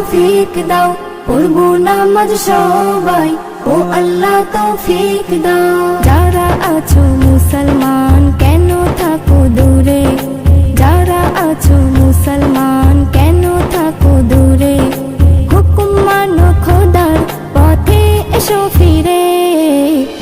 তৌফিক দাও, পড়বো নামাজ সবাই, ও আল্লাহ তৌফিক দাও। যারা আছো মুসলমান কেন থাকো দূরে, যারা আছো মুসলমান কেন থাকো দূরে, হুকুম মানো খোদার পথে এসো ফিরে।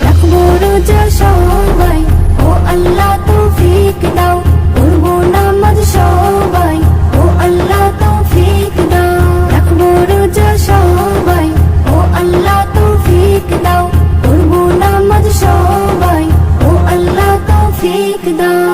রাখবো রোজা সবাই, ও আল্লাহ তৌফিক দাও, পড়বো নামাজ সবাই, ও আল্লাহ তৌফিক দাও। রাখবো রোজা সবাই, ও আল্লাহ তৌফিক দাও, পড়বো নামাজ সবাই, ও আল্লাহ তৌফিক দাও।